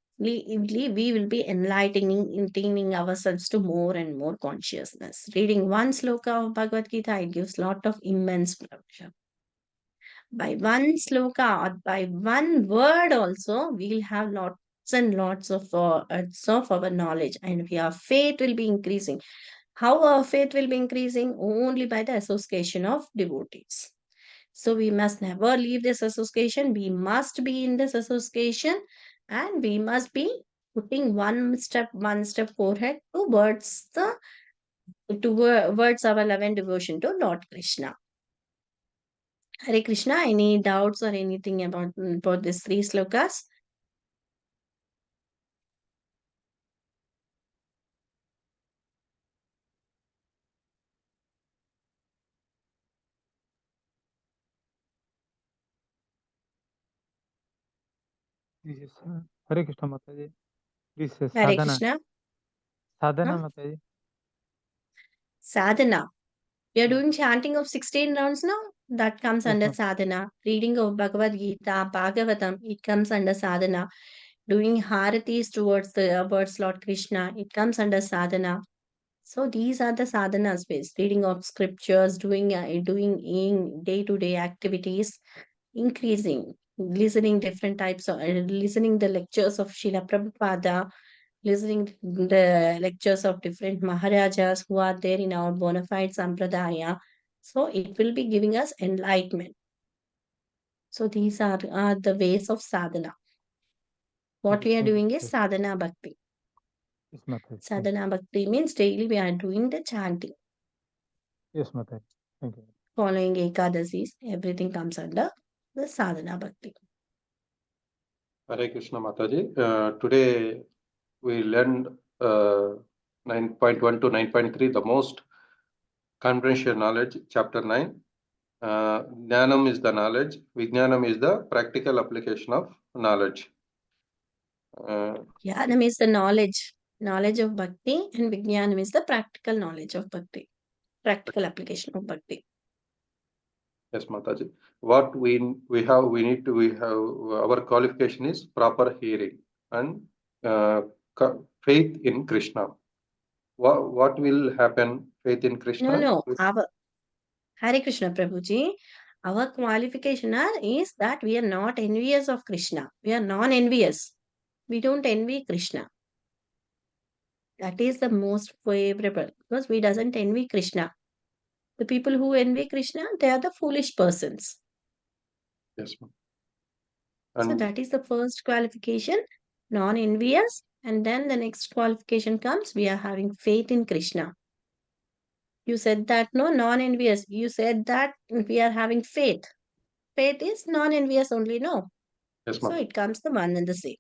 will be enlightening ourselves to more and more consciousness. Reading one sloka of Bhagavad Gita, it gives lot of immense pleasure. By one sloka or by one word also, we'll have lots and lots of our knowledge, and our faith will be increasing. How our faith will be increasing? Only by the association of devotees. So we must never leave this association. We must be in this association, and we must be putting one step forward towards our love and devotion to Lord Krishna. Hare Krishna, any doubts or anything about these three slokas? This is Hare Krishna Mataji. This is Hare sadhana. Krishna. Sadhana Huh? Mataji. Sadhana. We are doing chanting of 16 rounds now. That comes Yes, under ma'am. sadhana. Reading of Bhagavad Gita, Bhagavatam, it comes under sadhana. Doing haratis towards Lord Krishna, it comes under sadhana. So these are the sadhanas ways. Reading of scriptures, doing in day-to-day activities, increasing, listening listening the lectures of Srila Prabhupada, listening the lectures of different Maharajas who are there in our bona fide sampradaya. So it will be giving us enlightenment. So these are the ways of sadhana. What we are Thank you. doing is sadhana bhakti. Yes, Mataji. Sadhana bhakti means daily we are doing the chanting, Yes, Mataji. Thank you. following ekadasis, everything comes under the sadhana bhakti. Hare Krishna Mataji. Today we learned 9.1 to 9.3, the most comprehensive knowledge, chapter 9. Jnanam is the knowledge, Vijnanam is the practical application of knowledge. Jnanam is the knowledge of bhakti, and Vijnanam is the practical knowledge of bhakti, practical application of bhakti. Yes, Mataji. What we have our qualification is proper hearing and faith in Krishna. What will happen? Faith in Krishna? No, Hare Krishna Prabhuji. Our qualification is that we are not envious of Krishna. We are non-envious. We don't envy Krishna. That is the most favorable because we doesn't envy Krishna. The people who envy Krishna, they are the foolish persons. Yes, ma'am. So And that is the first qualification, non-envious. And then the next qualification comes, we are having faith in Krishna. You said that, no, non-envious. You said that we are having faith. Faith is non-envious only, no. yes, So ma'am. it comes the one and the same.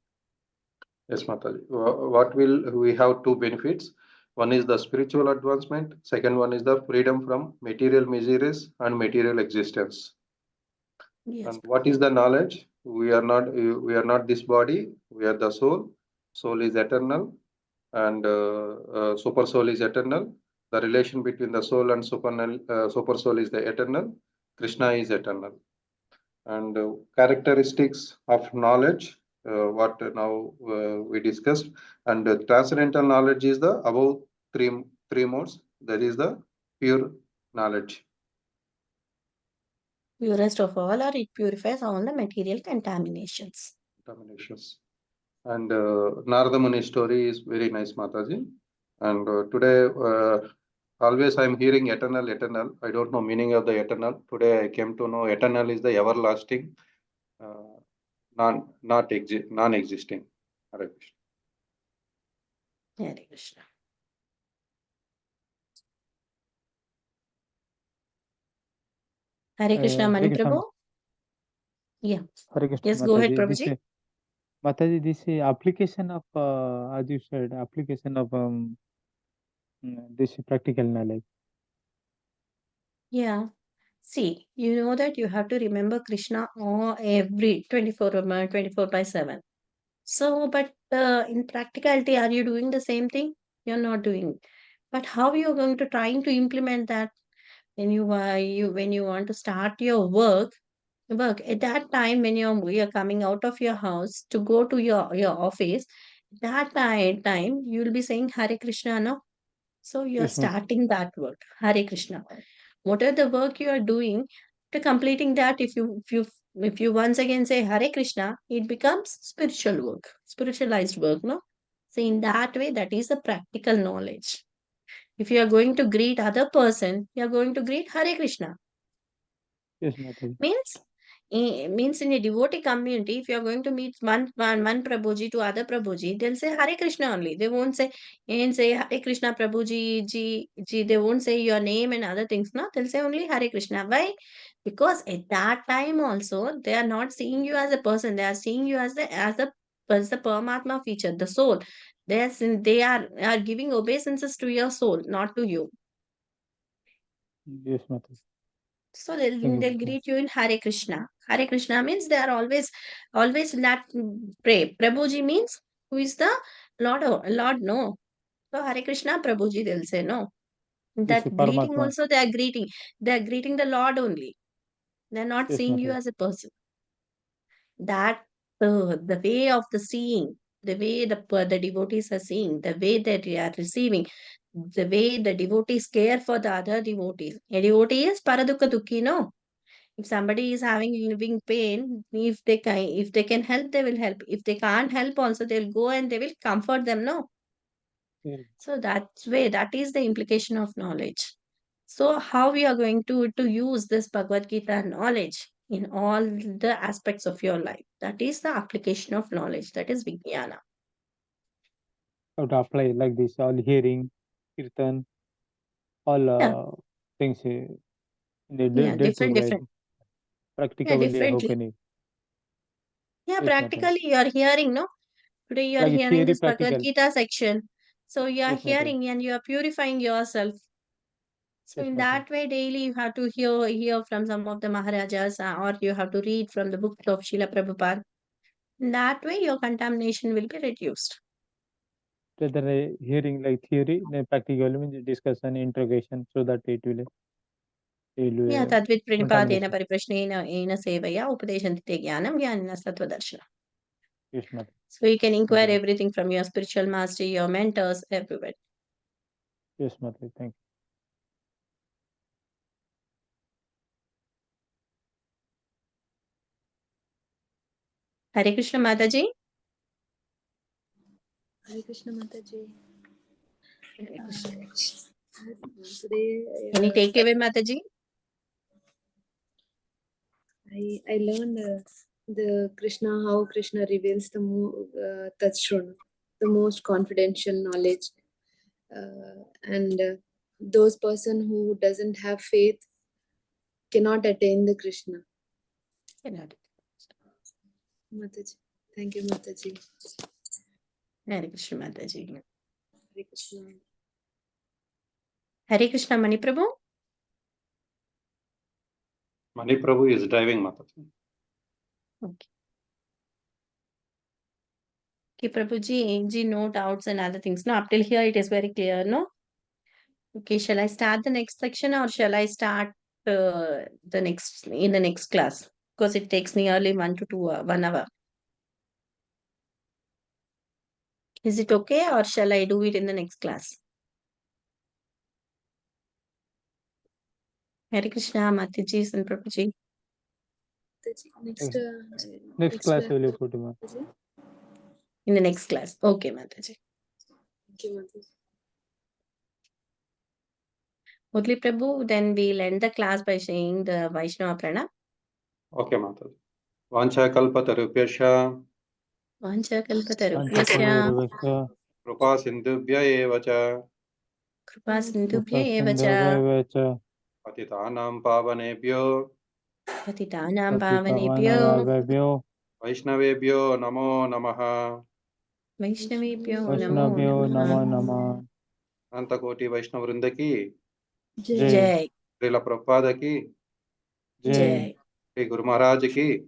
Yes, Mataji. What will we have two benefits? One is the spiritual advancement. Second one is the freedom from material miseries and material existence. Yes. And what is the knowledge? We are not this body. We are the soul. Soul is eternal, and super soul is eternal. The relation between the soul and super soul is the eternal. Krishna is eternal. And characteristics of knowledge, what now we discussed, and transcendental knowledge is the above three modes. That is the pure knowledge. Purest of all, or it purifies all the material contaminations. Contaminations. And Narada Muni story is very nice, Mataji. And today, always I am hearing eternal, eternal. I don't know meaning of the eternal. Today I came to know eternal is the everlasting, non-existing. Hare Krishna. Hare Krishna. Hare Krishna, Hare Mani Krishna, Prabhu. Yeah. Hare Krishna, Yes, go ahead, Mataji. This Prabhuji. is Mataji. This is application of, as you said, application of this practical knowledge. Yeah. See, you know that you have to remember Krishna all every 24 by 7. So, but in practicality, are you doing the same thing? You're not doing. But how you're going to trying to implement that when you want to start your work at that time when you're coming out of your house to go to your office, that time you'll be saying Hare Krishna, no? So you're Yes, Mataji. starting that work, Hare Krishna. Whatever the work you are doing, after completing that, if you once again say Hare Krishna, it becomes spiritual work, spiritualized work, no? So in that way, that is the practical knowledge. If you are going to greet other person, you are going to greet Hare Krishna. Yes, Mataji. Means in a devotee community, if you are going to meet one Prabhuji to other Prabhuji, they'll say Hare Krishna only. They won't say Hare Krishna Prabhuji ji. They won't say your name and other things. No, they'll say only Hare Krishna. Why? Because at that time also they are not seeing you as a person. They are seeing you as the Paramatma feature, the soul. They are giving obeisances to your soul, not to you. Yes, Mataji. So they'll, Thank you, they'll Mataji. greet you in Hare Krishna. Hare Krishna means they are always in that pray. Prabhuji means who is the Lord, no. So Hare Krishna, Prabhuji, they'll say no. This is That greeting Paramatma. also they are greeting. They are greeting the Lord only. They are not Yes, seeing you Mataji. as a person. That the way of the seeing, the way the devotees are seeing, the way that they are receiving, the way the devotees care for the other devotees. A devotee is paradukka dukhi, no. If somebody is having living pain, if they can help, they will help. If they can't help also, they'll go and they will comfort them, no? Yes. So that is the implication of knowledge. So how we are going to use this Bhagavad Gita knowledge in all the aspects of your life? That is the application of knowledge. That is Vijnana. How to apply like this, all hearing, kirtan, all Yeah, things in the yeah, day-to-day different, life. different. Yeah, Practically, how differently. can it? Yeah, Yes, Mataji. practically you are hearing, no? Today you are Like hearing theory, this Bhagavad practical. Gita section. So you are Yes, Mataji. hearing and you are purifying yourself. So Yes, in Mataji. that way, daily you have to hear from some of the Maharajas, or you have to read from the books of Srila Prabhupada. In that way, your contamination will be reduced. Rather hearing like theory, then practical means discussion, interrogation, so that Yeah, it will tadvit pranipadena contamination. pariprashnena ena sevaya upadeshanti jnanam jnanina sattvadarshana. Yes, Mataji. So you can Thank inquire you. everything from your spiritual master, your mentors, everywhere. Yes, Mataji. Thank you. Hare Krishna Mataji. Hare Krishna Mataji. Hare Krishna. Today, Any takeaway, Mataji? I learned the Krishna, how Krishna reveals the Tatshruna, the most confidential knowledge, and those person who doesn't have faith cannot attain the Krishna. Mataji, thank you, Mataji. Hare Krishna Mataji. Hare Krishna. Hare Krishna Mani Prabhu. Mani Prabhu is driving, Mataji. Okay. Okay, Prabhuji, no doubts and other things. No, up till here it is very clear, no? Okay, shall I start the next section or shall I start in the next class? Because it takes nearly 1 to 1 hour. Is it okay or shall I do it in the next class? Hare Krishna, Mataji, and Prabhuji. Next class will you put, ma'am? In the next class. Okay, Mataji. Thank you, Mataji. Murli Prabhu, then we'll end the class by saying the Vaishnava Pranam. Okay, Mataji. Vancha kalpatarubhyascha Vancha kalpatarubhyasya Krupa sindhubhya eva cha Kripa sindhubhya eva cha Patitanam pavanebhyo Patitanam pavanebhyo Vaishnavebhyo namo namaha. Vaishnavebhyo Vaishnavyo namo Nama namaha. Nama. Antakoti Vaishnavrinda ki, Jai. Srila Prabhupada ki, Jai. Sri Guru Maharaj ki,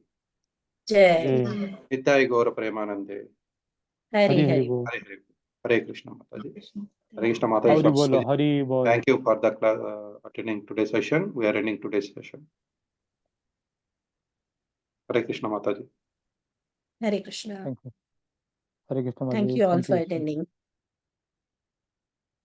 Jai. Nitai Gaura Premanande. Hari Hari Hari. Bol. Hare Hare. Hare Krishna Mataji. Hare Krishna Hari Mataji. Bol. Hari Bol. Thank you for the attending today's session. We are ending today's session. Hare Krishna Mataji. Hare Krishna. Thank you. Hare Krishna Thank Mataji. you all Thank for you. attending.